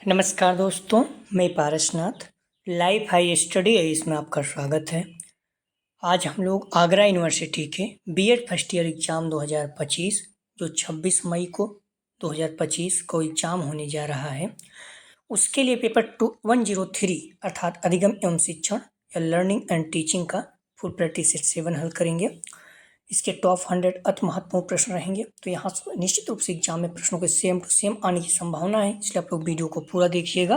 नमस्कार दोस्तों, मैं पारसनाथ। लाइफ हाई स्टडी है, इसमें आपका स्वागत है। आज हम लोग आगरा यूनिवर्सिटी के बीएड फर्स्ट ईयर एग्ज़ाम 2025 जो 26 मई को 2025 को एग्ज़ाम होने जा रहा है, उसके लिए पेपर 103 अर्थात अधिगम एवं शिक्षण या लर्निंग एंड टीचिंग का फुल प्रैक्टिस सेट 7 हल करेंगे। इसके टॉप 100 अति महत्वपूर्ण प्रश्न रहेंगे, तो यहाँ निश्चित रूप से एग्जाम में प्रश्नों के सेम टू सेम आने की संभावना है, इसलिए आप लोग वीडियो को पूरा देखिएगा।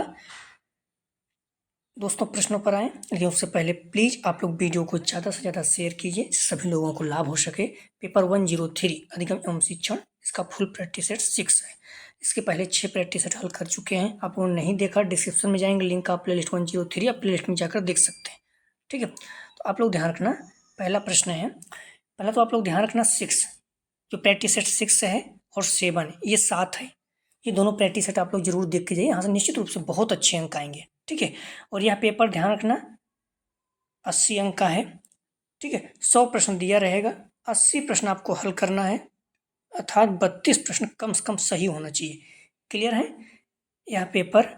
दोस्तों, प्रश्नों पर आएँ, लेकिन उससे पहले प्लीज़ आप लोग वीडियो को ज़्यादा से ज़्यादा शेयर कीजिए, जिससे सभी लोगों को लाभ हो सके। पेपर 103 अधिगम एवं शिक्षण, इसका फुल प्रैक्टिस सेट 6 है। इसके पहले 6 प्रैक्टिस सेट हल कर चुके हैं। आप लोगों ने नहीं देखा, डिस्क्रिप्शन में जाएंगे, लिंक आप प्लेलिस्ट 103 आप प्लेलिस्ट में जाकर देख सकते हैं। ठीक है, तो आप लोग ध्यान रखना। पहला प्रश्न है, पहला तो आप लोग ध्यान रखना 6 जो प्रैक्टिस सेट 6 है और 7 ये 7 है। ये दोनों प्रैक्टिस सेट आप लोग जरूर देख के जाइए, यहाँ से निश्चित रूप से बहुत अच्छे अंक आएंगे। ठीक है, और यह पेपर ध्यान रखना 80 अंक का है। ठीक है, 100 प्रश्न दिया रहेगा, 80 प्रश्न आपको हल करना है, अर्थात 32 प्रश्न कम से कम सही होना चाहिए। क्लियर है? यह पेपर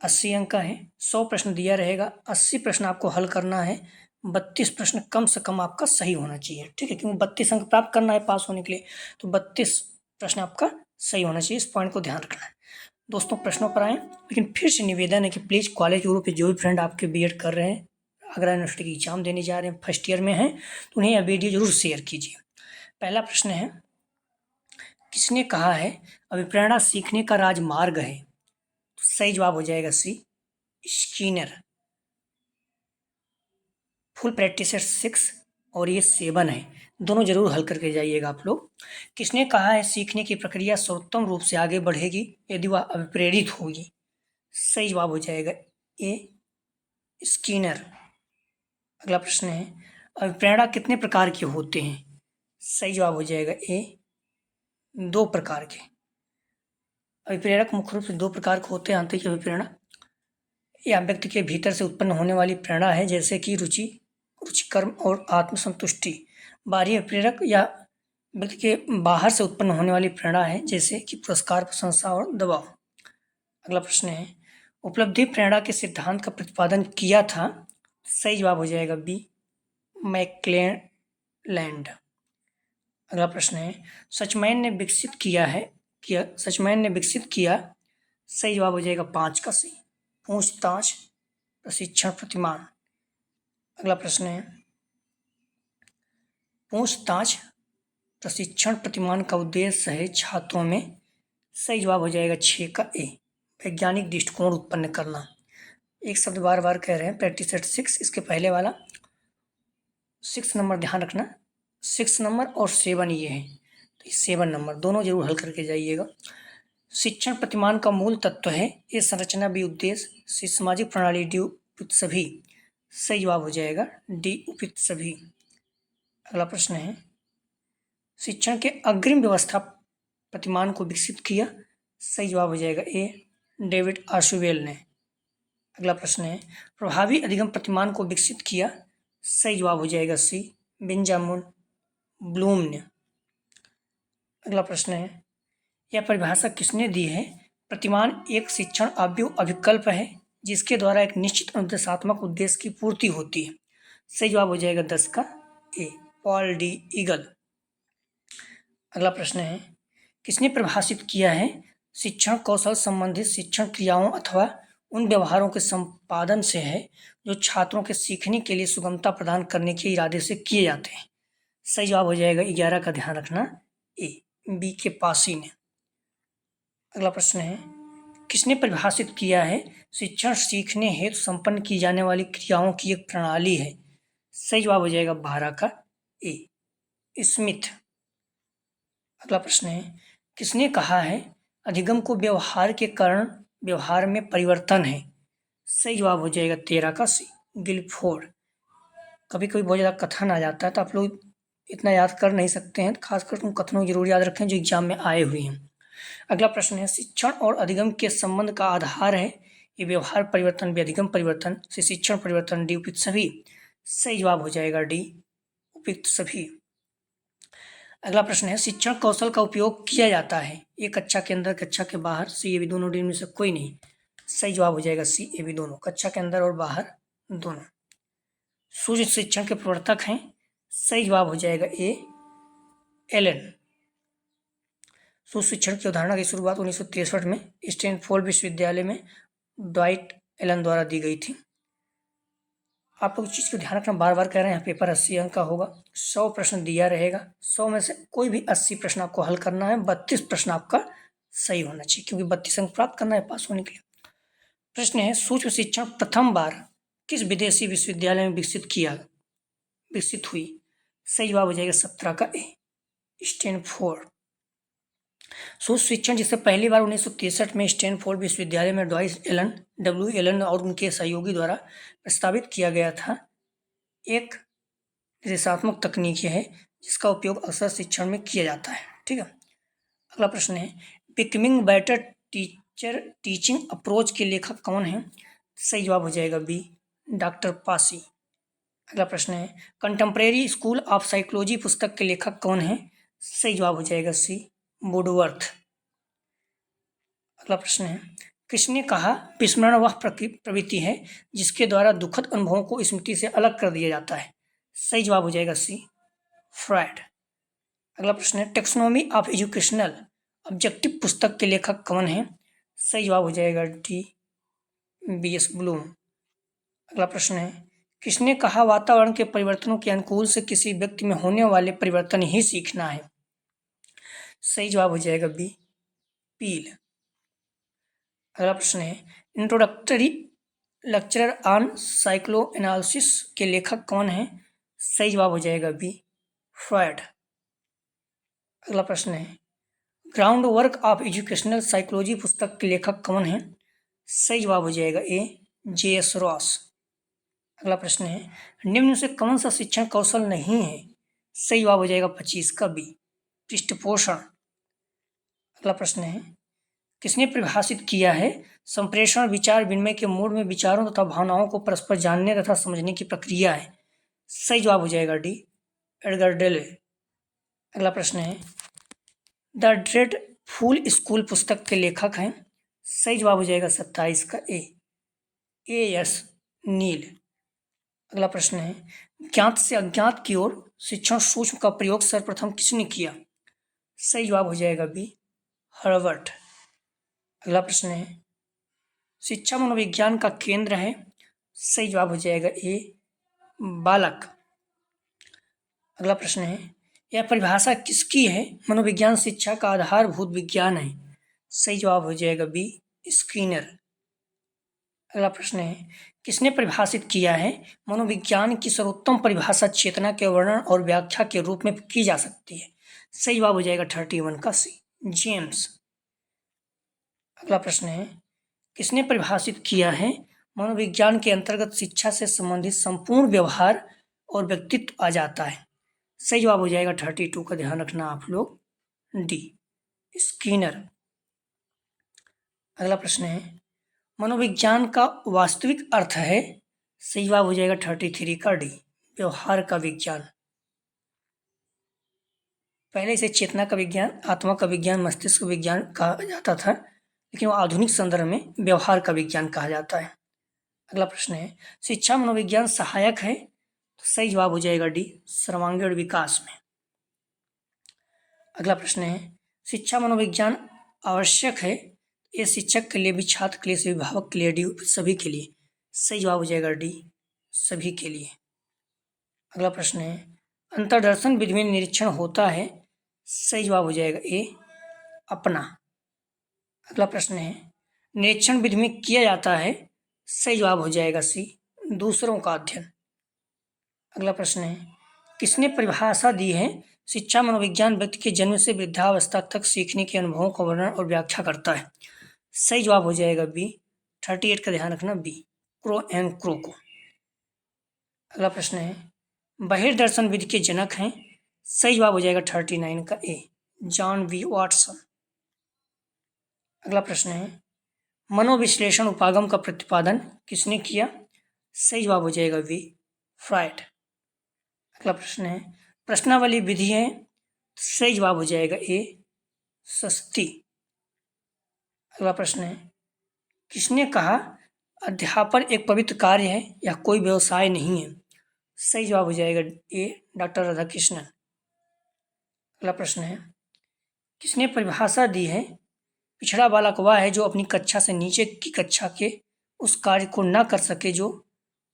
80 अंक का है, 100 प्रश्न दिया रहेगा, 80 प्रश्न आपको हल करना है, 32 प्रश्न कम से कम आपका सही होना चाहिए। ठीक है, क्योंकि 32 अंक प्राप्त करना है पास होने के लिए, तो 32 प्रश्न आपका सही होना चाहिए। इस पॉइंट को ध्यान रखना है। दोस्तों, प्रश्नों पर आएँ, लेकिन फिर से निवेदन है कि प्लीज़ कॉलेज ग्रुप पे जो भी फ्रेंड आपके बीएड कर रहे हैं, आगरा यूनिवर्सिटी की एग्जाम देने जा रहे हैं, फर्स्ट ईयर में हैं, तो उन्हें यह वीडियो जरूर शेयर कीजिए। पहला प्रश्न है, किसने कहा है अभिप्रेरणा सीखने का राजमार्ग है? तो सही जवाब हो जाएगा सी, स्कीनर। फुल प्रैक्टिस 6 और ये 7 है, दोनों जरूर हल करके जाइएगा आप लोग। किसने कहा है सीखने की प्रक्रिया सर्वोत्तम रूप से आगे बढ़ेगी यदि वह अभिप्रेरित होगी? सही जवाब हो जाएगा ए, स्कीनर। अगला प्रश्न है, अभिप्रेरणा कितने प्रकार के होते हैं? सही जवाब हो जाएगा ए, 2 प्रकार के। अभिप्रेरक मुख्य रूप से 2 प्रकार के होते हैं। आंतरिक अभिप्रेरणा यह व्यक्ति के भीतर से उत्पन्न होने वाली प्रेरणा है, जैसे कि रुचि, रुचिकर्म और आत्मसंतुष्टि। बाहरी प्रेरक या व्यक्ति के बाहर से उत्पन्न होने वाली प्रेरणा है, जैसे कि पुरस्कार, प्रशंसा और दबाव। अगला प्रश्न है, उपलब्धि प्रेरणा के सिद्धांत का प्रतिपादन किया था? सही जवाब हो जाएगा बी, मैक्लेलैंड। अगला प्रश्न है, सचमैन ने विकसित किया है सचमैन ने विकसित किया? सही जवाब हो जाएगा 5 का सी, पूछताछ प्रशिक्षण प्रतिमान। अगला प्रश्न है, पूछताछ प्रशिक्षण प्रतिमान का उद्देश्य है छात्रों में? सही जवाब हो जाएगा 6 का ए, वैज्ञानिक दृष्टिकोण उत्पन्न करना। एक शब्द बार बार कह रहे हैं, प्रैक्टिस सेट 6, इसके पहले वाला 6 नंबर ध्यान रखना, 6 नंबर और 7 ये है, तो 7 नंबर दोनों जरूर हल करके जाइएगा। शिक्षण प्रतिमान का मूल तत्व है ये संरचना भी उद्देश्य सामाजिक प्रणाली डी उपयुक्त सभी। सही जवाब हो जाएगा डी, उपयुक्त सभी। अगला प्रश्न है, शिक्षण के अग्रिम व्यवस्था प्रतिमान को विकसित किया? सही जवाब हो जाएगा ए, डेविड आशुवेल ने। अगला प्रश्न है, प्रभावी अधिगम प्रतिमान को विकसित किया? सही जवाब हो जाएगा सी, बेंजामिन ब्लूम ने। अगला प्रश्न है, यह परिभाषा किसने दी है? प्रतिमान एक शिक्षण अभिकल्प है जिसके द्वारा एक निश्चित अनुदेशात्मक उद्देश्य की पूर्ति होती है। सही जवाब हो जाएगा 10 का ए, पॉल डी ईगल। अगला प्रश्न है, किसने परिभाषित किया है शिक्षण कौशल संबंधित शिक्षण क्रियाओं अथवा उन व्यवहारों के संपादन से है जो छात्रों के सीखने के लिए सुगमता प्रदान करने के इरादे से किए जाते हैं? सही जवाब हो जाएगा 11 का, ध्यान रखना ए, बी के पासी ने। अगला प्रश्न है, किसने परिभाषित किया है शिक्षण सीखने हेतु संपन्न की जाने वाली क्रियाओं की एक प्रणाली है? सही जवाब हो जाएगा 12 का ए, स्मिथ। अगला प्रश्न है, किसने कहा है अधिगम को व्यवहार के कारण व्यवहार में परिवर्तन है? सही जवाब हो जाएगा 13 का सी, गिलफोर्ड। कभी कभी बहुत ज़्यादा कथन आ जाता है, तो आप लोग इतना याद कर नहीं सकते हैं, खासकर उन कथनों को जरूर याद रखें जो एग्जाम में आए हुए हैं। अगला प्रश्न है, शिक्षण और अधिगम के संबंध का आधार है ये व्यवहार परिवर्तन भी अधिगम परिवर्तन से शिक्षण परिवर्तन डी, उपयुक्त सभी। सही जवाब हो जाएगा डी, उपयुक्त सभी। अगला प्रश्न है, शिक्षण कौशल का उपयोग किया जाता है ए कक्षा के अंदर, कक्षा के बाहर, सी ए बी दोनों, डी में से कोई नहीं। सही जवाब हो जाएगा सी ए बी दोनों, कक्षा के अंदर और बाहर दोनों। सूक्ष्म शिक्षण के प्रवर्तक हैं, सही जवाब हो जाएगा ए एलन। सूक्ष्म शिक्षण की अवधारणा की शुरुआत 1963 में स्टैनफोर्ड विश्वविद्यालय में ड्वाइट एलन द्वारा दी गई थी। आप लोग इस चीज़ को ध्यान रखना, बार बार कह रहे हैं, यहाँ पेपर 80 अंक का होगा, 100 प्रश्न दिया रहेगा, 100 में से कोई भी 80 प्रश्न आपको हल करना है, 32 प्रश्न आपका सही होना चाहिए, क्योंकि 32 अंक प्राप्त करना है पास होने के लिए। प्रश्न है, सूक्ष्म शिक्षण प्रथम बार किस विदेशी विश्वविद्यालय में विकसित हुई? सही जवाब हो जाएगा 17 का ए, स्टैनफोर्ड। सूक्ष्म शिक्षण जिसे पहली बार 1963 में स्टैनफोर्ड विश्वविद्यालय में ड्वाइट एलन, डब्ल्यू एलन और उनके सहयोगी द्वारा प्रस्तावित किया गया था, एक निर्देशात्मक तकनीक है जिसका उपयोग अक्सर शिक्षण में किया जाता है। ठीक है, अगला प्रश्न है, बिकमिंग बेटर टीचिंग अप्रोच के लेखक कौन है? सही जवाब हो जाएगा बी, डॉक्टर पासी। अगला प्रश्न है, कंटेम्प्रेरी स्कूल ऑफ साइकोलॉजी पुस्तक के लेखक कौन है? सही जवाब हो जाएगा सी, वुडवर्थ। अगला प्रश्न है, किसने कहा विस्मरण वह प्रवृत्ति है जिसके द्वारा दुखद अनुभवों को स्मृति से अलग कर दिया जाता है? सही जवाब हो जाएगा सी, फ्रॉयड। अगला प्रश्न है, टेक्सोनॉमी ऑफ एजुकेशनल ऑब्जेक्टिव पुस्तक के लेखक कौन है? सही जवाब हो जाएगा डी, बी एस ब्लूम। अगला प्रश्न है, किसने कहा वातावरण के परिवर्तनों के अनुकूल से किसी व्यक्ति में होने वाले परिवर्तन ही सीखना है? सही जवाब हो जाएगा बी, पील। अगला प्रश्न है, इंट्रोडक्टरी लेक्चर ऑन साइक्लोएनालिसिस के लेखक कौन है? सही जवाब हो जाएगा बी, फ्रॉयड। अगला प्रश्न है, ground work of educational psychology पुस्तक के लेखक कौन है? सही जवाब हो जाएगा ए, जे एस रॉस। अगला प्रश्न है, निम्न से कौन सा शिक्षण कौशल नहीं है? सही जवाब हो जाएगा 25 का बी, पृष्ठपोषण। अगला प्रश्न है, किसने परिभाषित किया है संप्रेषण विचार विनिमय के मूड में विचारों तथा भावनाओं को परस्पर जानने तथा समझने की प्रक्रिया है? सही जवाब हो जाएगा डी, एडगर डेले। अगला प्रश्न है, द ड्रेड फूल स्कूल पुस्तक के लेखक हैं? सही जवाब हो जाएगा 27 का ए, एस नील। अगला प्रश्न है, ज्ञात से अज्ञात की ओर शिक्षण सूक्ष्म का प्रयोग सर्वप्रथम किसने किया? सही जवाब हो जाएगा बी, हर्बर्ट। अगला प्रश्न है, शिक्षा मनोविज्ञान का केंद्र है? सही जवाब हो जाएगा ए, बालक। अगला प्रश्न है, यह परिभाषा किसकी है? मनोविज्ञान शिक्षा का आधारभूत विज्ञान है। सही जवाब हो जाएगा बी, स्किनर। अगला प्रश्न है, किसने परिभाषित किया है मनोविज्ञान की सर्वोत्तम परिभाषा चेतना के वर्णन और व्याख्या के रूप में की जा सकती है? सही जवाब हो जाएगा 31 का सी, जेम्स। अगला प्रश्न है, किसने परिभाषित किया है मनोविज्ञान के अंतर्गत शिक्षा से संबंधित संपूर्ण व्यवहार और व्यक्तित्व आ जाता है? सही जवाब हो जाएगा 32 का, ध्यान रखना आप लोग, डी, स्किनर। अगला प्रश्न है, मनोविज्ञान का वास्तविक अर्थ है? सही जवाब हो जाएगा 33 का डी, व्यवहार का विज्ञान। पहले इसे चेतना का विज्ञान, आत्मा का विज्ञान, मस्तिष्क विज्ञान कहा जाता था, लेकिन वो आधुनिक संदर्भ में व्यवहार का विज्ञान कहा जाता है। अगला प्रश्न है, शिक्षा मनोविज्ञान सहायक है? तो सही जवाब हो जाएगा डी, सर्वांगीण विकास में। अगला प्रश्न है, शिक्षा मनोविज्ञान आवश्यक है? ये शिक्षक के लिए भी, छात्र के लिए, अभिभावक के लिए, डी, सभी के लिए। सही जवाब हो जाएगा डी, सभी के लिए। अगला प्रश्न है, अंतर्दर्शन विधि में निरीक्षण होता है? सही जवाब हो जाएगा ए, अपना। अगला प्रश्न है, निरीक्षण विधि में किया जाता है? सही जवाब हो जाएगा सी, दूसरों का अध्ययन। अगला प्रश्न है, किसने परिभाषा दी है शिक्षा मनोविज्ञान व्यक्ति के जन्म से वृद्धावस्था तक सीखने के अनुभवों का वर्णन और व्याख्या करता है? सही जवाब हो जाएगा बी, 38 का, ध्यान रखना, बी, क्रो एंड क्रो को। अगला प्रश्न है, बहिर्दर्शन विधि के जनक हैं? सही जवाब हो जाएगा 39 का ए, जॉन वी वाटसन। अगला प्रश्न है, मनोविश्लेषण उपागम का प्रतिपादन किसने किया? सही जवाब हो जाएगा बी, फ्रॉयड। अगला प्रश्न है, प्रश्नावली विधि है? सही जवाब हो जाएगा ए सस्ती। अगला प्रश्न है, किसने कहा अध्यापन एक पवित्र कार्य है या कोई व्यवसाय नहीं है? सही जवाब हो जाएगा ए डॉक्टर राधाकृष्णन। अगला प्रश्न है, किसने परिभाषा दी है पिछड़ा बालक वह है जो अपनी कक्षा से नीचे की कक्षा के उस कार्य को न कर सके जो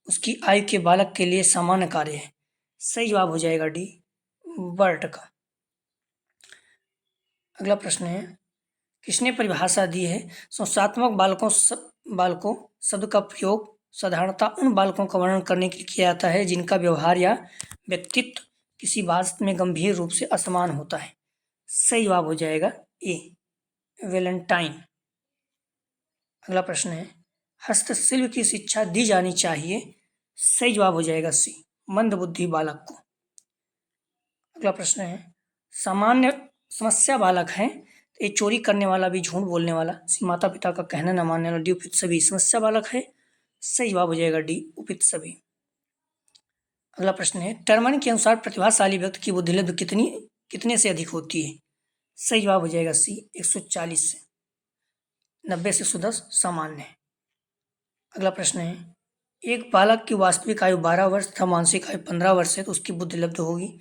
उसकी आयु के बालक के लिए सामान्य कार्य है? सही जवाब हो जाएगा डी बर्ट का। अगला प्रश्न है, किसने परिभाषा दी है संस्थात्मक बालकों शब्द का प्रयोग साधारणतः उन बालकों का वर्णन करने के लिए किया जाता है जिनका व्यवहार या व्यक्तित्व किसी बात में गंभीर रूप से असमान होता है? सही जवाब हो जाएगा ए वैलेंटाइन। अगला प्रश्न है, हस्तशिल्प की शिक्षा दी जानी चाहिए? सही जवाब हो जाएगा सी मंदबुद्धि बालक को। अगला प्रश्न है, सामान्य समस्या बालक है तो ये चोरी करने वाला भी, झूठ बोलने वाला, माता पिता का कहना न मानने वाला, डी उपयुक्त सभी समस्या बालक है। सही जवाब हो जाएगा डी उपयुक्त सभी। अगला प्रश्न है, टर्मन के अनुसार प्रतिभाशाली व्यक्ति की बुद्धिलब्धि कितने से अधिक होती है? सही जवाब हो जाएगा सी 140 से। 90 से 110 सामान्य है। अगला प्रश्न है, एक बालक की वास्तविक आयु 12 वर्ष तथा मानसिक आयु 15 वर्ष है तो उसकी बुद्धिलब्धि होगी।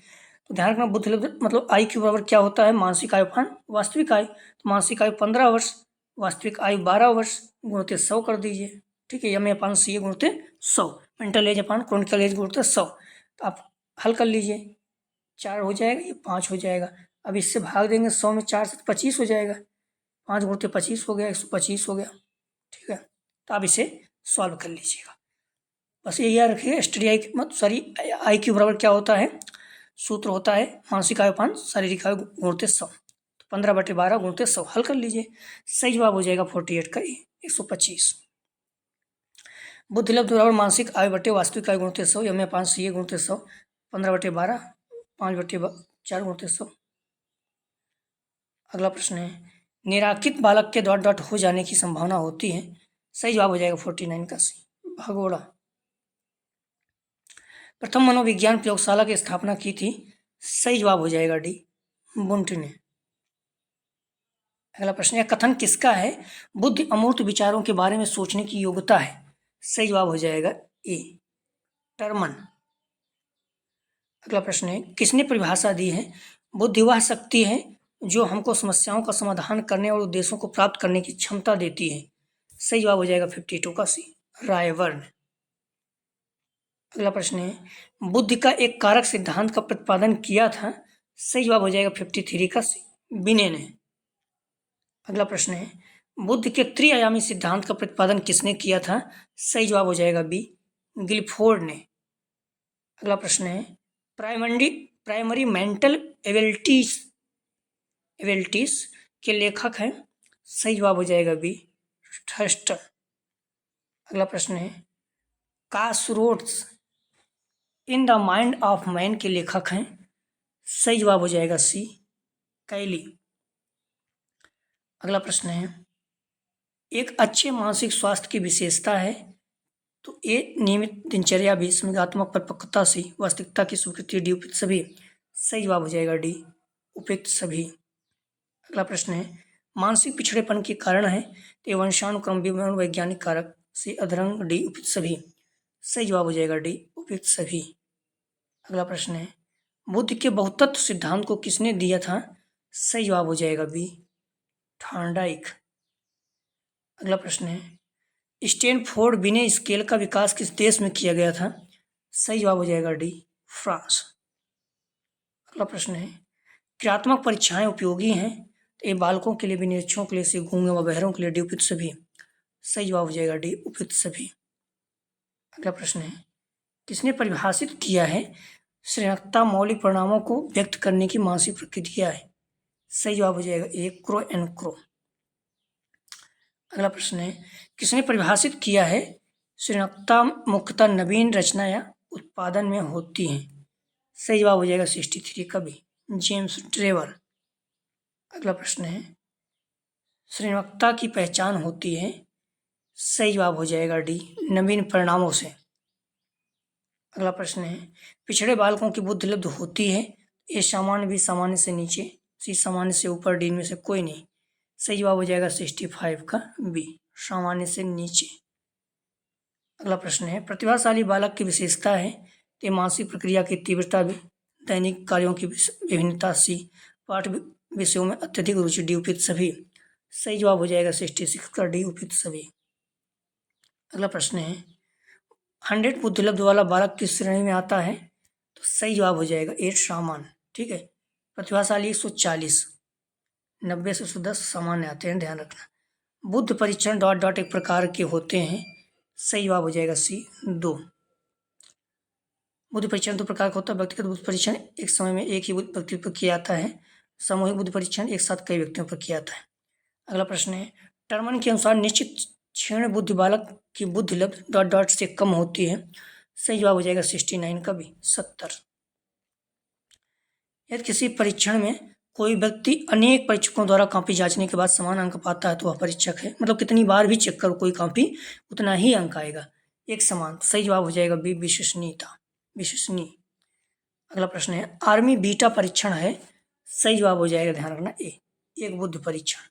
तो ध्यान रखना, बुद्धिलब्धि मतलब आई के बराबर क्या होता है? मानसिक आयु अपॉन वास्तविक आयु। तो मानसिक आयु 15 वर्ष, वास्तविक आयु 12 वर्ष, गुणित 100 कर दीजिए। ठीक है, एम अपॉन सी गुणित 100, mental age upon chronological age गुणित 100। तो आप हल कर लीजिए, 4 हो जाएगा, ये 5 हो जाएगा। अब इससे भाग देंगे 100 में 4 से 25 हो जाएगा, 5 गुणित 25 हो गया, 125 हो गया। ठीक है, तो आप इसे सॉल्व कर लीजिएगा। बस ये याद रखिए, आई क्यू बराबर क्या होता है? सूत्र होता है मानसिक आयु अपॉन शारीरिक आयु गुणित 100। तो 15/12 गुणित 100 हल कर लीजिए। सही जवाब हो जाएगा 48 का 125। बुद्धिलब्धि बराबर मानसिक आयु बटे वास्तविक आयु गुणित 100, एम अपॉन सी गुणित 100, 15/12, 5/4 गुणित 100। अगला प्रश्न है, निराकित बालक के डॉट डॉट हो जाने की संभावना होती है? सही जवाब हो जाएगा 49 का सी भगोड़ा। प्रथम मनोविज्ञान प्रयोगशाला की स्थापना की थी? सही जवाब हो जाएगा डी बुंट ने। अगला प्रश्न है, कथन किसका है बुद्धि अमूर्त विचारों के बारे में सोचने की योग्यता है? सही जवाब हो जाएगा ए टर्मन। अगला प्रश्न है, किसने परिभाषा दी है बुद्धि वह शक्ति है जो हमको समस्याओं का समाधान करने और उद्देश्यों को प्राप्त करने की क्षमता देती है? सही जवाब हो जाएगा 52 का सी रायवर्न। अगला प्रश्न है, बुद्धि का एक कारक सिद्धांत का प्रतिपादन किया था? सही जवाब हो जाएगा 53 का सी बिने ने। अगला प्रश्न है, बुद्धि के त्रिआयामी सिद्धांत का प्रतिपादन किसने किया था? सही जवाब हो जाएगा बी गिलफोर्ड ने। अगला प्रश्न है, प्राइमरी मेंटल एबिलिटीज के लेखक हैं? सही जवाब हो जाएगा बी थर्स्टन। अगला प्रश्न है, Crossroads in the Mind of Man के लेखक हैं? सही जवाब हो जाएगा सी कैली। अगला प्रश्न है, एक अच्छे मानसिक स्वास्थ्य की विशेषता है? तो ए नियमित दिनचर्या भी संज्ञानात्मक परिपक्वता से वास्तविकता की स्वीकृति, डी उपयुक्त सभी। सही जवाब हो जाएगा डी उपयुक्त सभी। अगला प्रश्न है, मानसिक पिछड़ेपन के कारण है तो वंशानुक्रम वैज्ञानिक कारक से अधरंग, डी उपयुक्त सभी। सही जवाब हो जाएगा डी उपयुक्त सभी। अगला प्रश्न है, बुद्ध के बहुतत्व सिद्धांत को किसने दिया था? सही जवाब हो जाएगा बी थॉर्नडाइक। अगला प्रश्न है, स्टैनफोर्ड बिने स्केल का विकास किस देश में किया गया था? सही जवाब हो जाएगा डी फ्रांस। अगला प्रश्न है, क्रियात्मक परीक्षाएं उपयोगी हैं तो ये बालकों के लिए भी, निरीक्षकों के लिए, गूंगे व बहरों के लिए, डी उपयुक्त सभी। सही जवाब हो जाएगा डी उपयुक्त सभी। अगला प्रश्न है, किसने परिभाषित किया है श्रेणीकता मौलिक परिणामों को व्यक्त करने की मानसिक प्रक्रिया है? सही जवाब हो जाएगा ए क्रो एंड क्रो। अगला प्रश्न है, किसने परिभाषित किया है श्रेणीकता मुख्यतः नवीन रचना या उत्पादन में होती है? सही जवाब हो जाएगा 63 का भी जेम्स ट्रेवर। अगला प्रश्न है, श्रेणीकता की पहचान होती है? सही जवाब हो जाएगा डी नवीन परिणामों से। अगला प्रश्न है, पिछड़े बालकों की बुद्धिलब्धि होती है? ए सामान्य, बी सामान्य से नीचे, सी सामान्य से ऊपर, डी में से कोई नहीं। सही जवाब हो जाएगा 65 का बी, सामान्य से नीचे। अगला प्रश्न है, प्रतिभाशाली बालक की विशेषता है कि मानसिक प्रक्रिया की तीव्रता भी, दैनिक कार्यों की विभिन्नता सी, पाठ विषयों में अत्यधिक रुचि, डी उपयुक्त सभी। सही जवाब हो जाएगा 66 का डी, उपयुक्त सभी। अगला प्रश्न है, 100 बुद्धिलब्ध वाला बालक किस श्रेणी में आता है? तो सही जवाब हो जाएगा 8 सामान्य। ठीक है, प्रतिभाशाली 140, 90 से 110 सामान्य आते हैं, ध्यान रखना। बुद्ध परीक्षण डॉट डॉट एक प्रकार के होते हैं। सही जवाब हो जाएगा सी, 2। बुद्धि परीक्षण 2 प्रकार का होता है। व्यक्तिगत बुद्धि परीक्षण एक समय में एक ही व्यक्ति पर किया जाता है। सामूहिक बुद्धि परीक्षण एक साथ कई व्यक्तियों पर किया जाता है। अगला प्रश्न है, टर्मन के अनुसार निश्चित क्षीण बुद्धि बालक की बुद्धि लब्ध डॉट डॉट से कम होती है। सही जवाब हो जाएगा 69 का भी, 70। यदि किसी परीक्षण में कोई व्यक्ति अनेक परीक्षकों द्वारा कॉपी जांचने के बाद समान अंक पाता है तो वह परीक्षक है। मतलब कितनी बार भी चेक करो कोई कॉपी, उतना ही अंक आएगा, एक समान। सही जवाब हो जाएगा बी, विश्वसनीयता, विश्वसनीय। अगला प्रश्न है, आर्मी बीटा परीक्षण है। सही जवाब हो जाएगा, ध्यान रखना, ए, एक बुद्धि परीक्षण।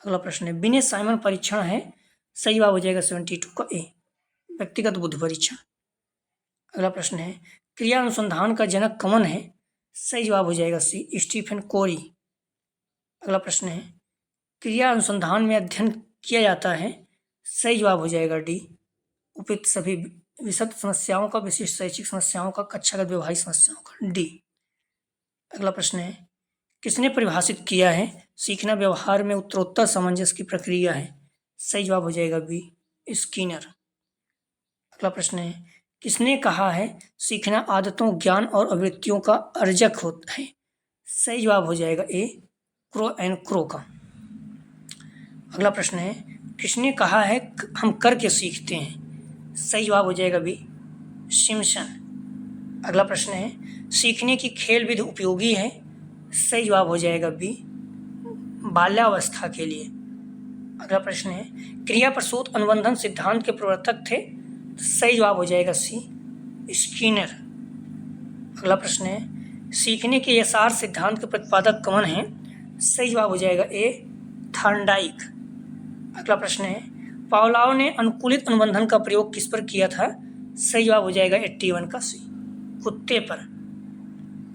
अगला प्रश्न है, बिने साइमन परीक्षण है। सही जवाब हो जाएगा 72 का ए, व्यक्तिगत बुद्धि परीक्षण। अगला प्रश्न है, क्रिया अनुसंधान का जनक कौन है? सही जवाब हो जाएगा सी, स्टीफन कोरी। अगला प्रश्न है, क्रिया अनुसंधान में अध्ययन किया जाता है। सही जवाब हो जाएगा डी, उपयुक्त सभी विशद समस्याओं का, विशिष्ट शैक्षिक समस्याओं का, कक्षागत व्यवहारिक समस्याओं का, डी। अगला प्रश्न है, किसने परिभाषित किया है सीखना व्यवहार में उत्तरोत्तर सामंजस्य की प्रक्रिया है? सही जवाब हो जाएगा बी, स्किनर। अगला प्रश्न है, किसने कहा है सीखना आदतों, ज्ञान और अभिवृत्तियों का अर्जक होता है? सही जवाब हो जाएगा ए, क्रो एंड क्रो का। अगला प्रश्न है, किसने कहा है हम करके सीखते हैं? सही जवाब हो जाएगा बी, सिम्पसन। अगला प्रश्न है, सीखने की खेल विधि उपयोगी है? सही जवाब हो जाएगा बी, बाल्यावस्था के लिए। अगला प्रश्न है, क्रिया प्रसूत अनुबंधन सिद्धांत के प्रवर्तक थे? सही जवाब हो जाएगा सी, स्किनर। अगला प्रश्न है, सीखने के यथार्थ सिद्धांत के प्रतिपादक कौन हैं? सही जवाब हो जाएगा ए, थॉर्नडाइक। अगला प्रश्न है, पावलोव ने अनुकूलित अनुबंधन का प्रयोग किस पर किया था? सही जवाब हो जाएगा 81 का सी, कुत्ते पर।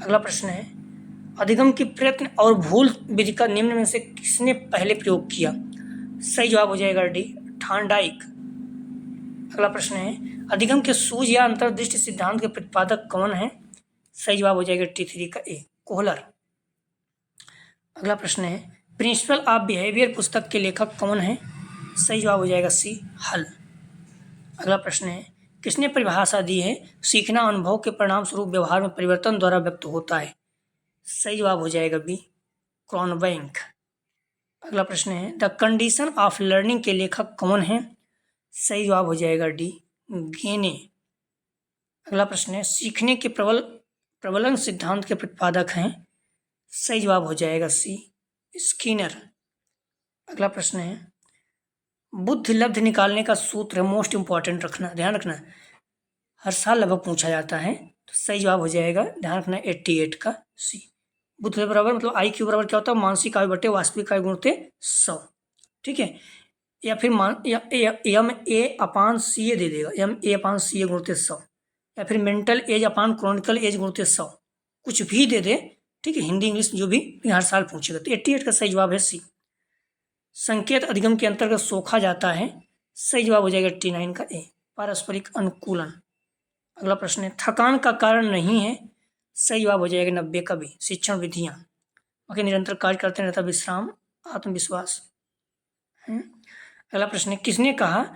अगला प्रश्न है, अधिगम की प्रयत्न और भूल विधि का निम्न में से किसने पहले प्रयोग किया? सही जवाब हो जाएगा डी, थॉर्नडाइक। अगला प्रश्न है, अधिगम के सूझ या अंतर्दृष्टि सिद्धांत के प्रतिपादक कौन है? सही जवाब हो जाएगा T3 का ए, कोहलर। अगला प्रश्न है, प्रिंसिपल ऑफ बिहेवियर पुस्तक के लेखक कौन है? सही जवाब हो जाएगा सी, हल। अगला प्रश्न है, किसने परिभाषा दी है सीखना अनुभव के परिणाम स्वरूप व्यवहार में परिवर्तन द्वारा व्यक्त होता है? सही जवाब हो जाएगा बी, क्रॉनबैंक। अगला प्रश्न है, द कंडीशन ऑफ लर्निंग के लेखक कौन है? सही जवाब हो जाएगा डी, गेने। अगला प्रश्न है, सीखने के प्रबलन सिद्धांत के प्रतिपादक हैं? सही जवाब हो जाएगा सी, स्किनर। अगला प्रश्न है, बुद्धि लब्ध निकालने का सूत्र है, मोस्ट इंपॉर्टेंट रखना, ध्यान रखना, हर साल लगभग पूछा जाता है। तो सही जवाब हो जाएगा, ध्यान रखना, 88 का सी। बुद्धि बराबर मतलब IQ बराबर क्या होता है? मानसिक आयु बटे वास्तविक आयु गुणित 100। ठीक है, या फिर MA/CA दे देगा, MA/CA गुणित 100, या फिर मेंटल एज अपान क्रॉनिकल एज गुणित 100, कुछ भी दे दे। ठीक है, हिंदी इंग्लिश जो भी हर साल पूछेगा। तो 88 का सही जवाब है सी। संकेत अधिगम के अंतर्गत सोखा जाता है? सही जवाब हो जाएगा 89 का ए, पारस्परिक अनुकूलन। अगला प्रश्न है, थकान का कारण नहीं है? सही जवाब हो जाएगा 90 का भी, शिक्षण विधियाँ। बाकी निरंतर कार्य करते रहता, विश्राम, आत्मविश्वास। अगला प्रश्न है, किसने कहा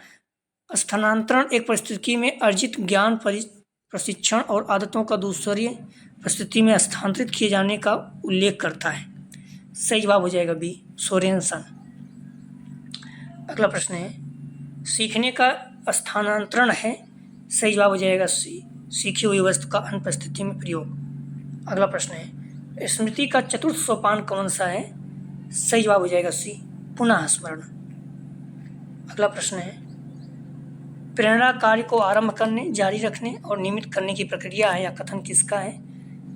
स्थानांतरण एक परिस्थिति में अर्जित ज्ञान, प्रशिक्षण और आदतों का दूसरी परिस्थिति में स्थानांतरित किए जाने का उल्लेख करता है? सही जवाब हो जाएगा बी, सोरेनसन। अगला प्रश्न है, सीखने का स्थानांतरण है? सही जवाब हो जाएगा सी, सीखी हुई वस्तु का अनुपस्थिति में प्रयोग। अगला प्रश्न है, स्मृति का चतुर्थ सोपान कौन सा है? सही जवाब हो जाएगा सी, पुनः स्मरण। अगला प्रश्न है, प्रेरणा कार्य को आरंभ करने, जारी रखने और नियमित करने की प्रक्रिया है या कथन किसका है?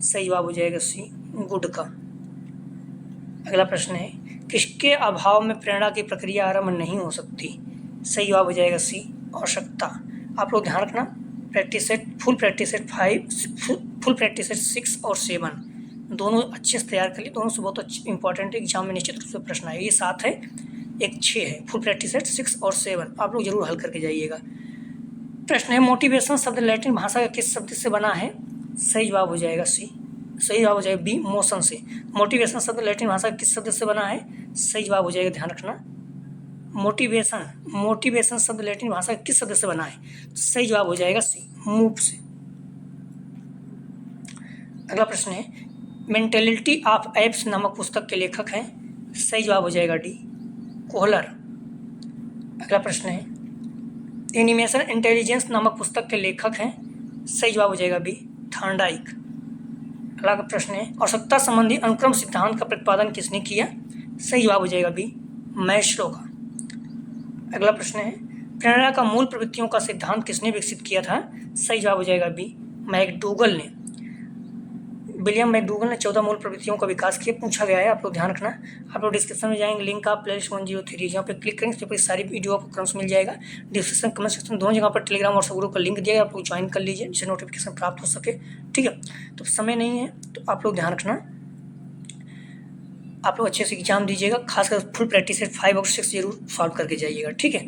सही जवाब हो जाएगा सी, गुड का। अगला प्रश्न है, किसके अभाव में प्रेरणा की प्रक्रिया आरंभ नहीं हो सकती? सही जवाब हो जाएगा सी, आवश्यकता। आप लोग ध्यान रखना, practice set, full practice set 5, full practice set 6 और 7 दोनों अच्छे से तैयार कर लिए। दोनों से बहुत अच्छे इंपॉर्टेंट एग्जाम में निश्चित रूप से प्रश्न आए। ये 7 है, एक 6 है। फुल प्रैक्टिस सेट 6 और 7 आप लोग जरूर हल करके जाइएगा। प्रश्न है, मोटिवेशन शब्द लैटिन भाषा का किस शब्द से बना है? सही जवाब हो जाएगा सी, सही जवाब हो जाएगा बी, मोशन से। मोटिवेशन शब्द लैटिन भाषा का किस शब्द से बना है? सही जवाब हो जाएगा, ध्यान रखना, मोटिवेशन शब्द लैटिन भाषा का किस शब्द से बना है? तो सही जवाब हो जाएगा सी, मूव से। अगला प्रश्न है, मेंटेलिटी ऑफ एप्स नामक पुस्तक के लेखक हैं? सही जवाब हो जाएगा डी, कोहलर। अगला प्रश्न है, एनिमेशन इंटेलिजेंस नामक पुस्तक के लेखक हैं? सही जवाब हो जाएगा बी, थॉर्नडाइक। अगला प्रश्न है, आवश्यकता संबंधी अनुक्रम सिद्धांत का प्रतिपादन किसने किया? सही जवाब हो जाएगा बी, मैस्लो का। अगला प्रश्न है, प्रेरणा का मूल प्रवृत्तियों का सिद्धांत किसने विकसित किया था? सही जवाब हो जाएगा बी, मैकडूगल ने। विलियम मैकडूगल ने 14 मूल प्रवृत्तियों का विकास किया। पूछा गया है, आप लोग ध्यान रखना। आप लोग डिस्क्रिप्शन में जाएंगे, लिंक आप प्लेलिस्ट 103 जहाँ पे क्लिक करेंगे, तो सारी वीडियो आपको क्रम से मिल जाएगा। डिस्क्रिप्शन, कमेंट सेक्शन दोनों जगह पर टेलीग्राम और ग्रुप का लिंक दिया है, आप लोग ज्वाइन कर लीजिए जिससे नोटिफिकेशन प्राप्त हो सके। ठीक है, तो समय नहीं है तो आप लोग ध्यान रखना, आप लोग अच्छे से एग्जाम दीजिएगा। खासकर फुल प्रैक्टिस सेट 5 और 6 जरूर सॉल्व करके जाइएगा। ठीक है,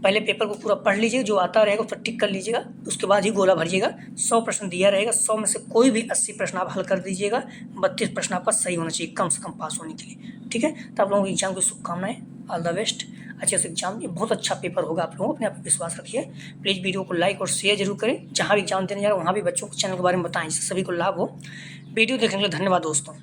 पहले पेपर को पूरा पढ़ लीजिए, जो आता रहेगा उस पर टिक कर लीजिएगा, उसके बाद ही गोला भरिएगा। 100 प्रश्न दिया रहेगा, 100 में से कोई भी 80 प्रश्न आप हल कर दीजिएगा। 32 प्रश्न आपका सही होना चाहिए कम से कम पास होने के लिए। ठीक है, तो आप लोगों को एग्जाम की शुभकामनाएं, ऑल द बेस्ट, अच्छे से एग्जाम। ये बहुत अच्छा पेपर होगा, आप लोगों अपने आप पर विश्वास रखिए। प्लीज़ वीडियो को लाइक और शेयर जरूर करें। जहाँ भी एग्जाम देने जा रहे हैं वहाँ भी बच्चों को चैनल के बारे में बताएं, जिससे सभी को लाभ हो। वीडियो देखने के लिए धन्यवाद दोस्तों।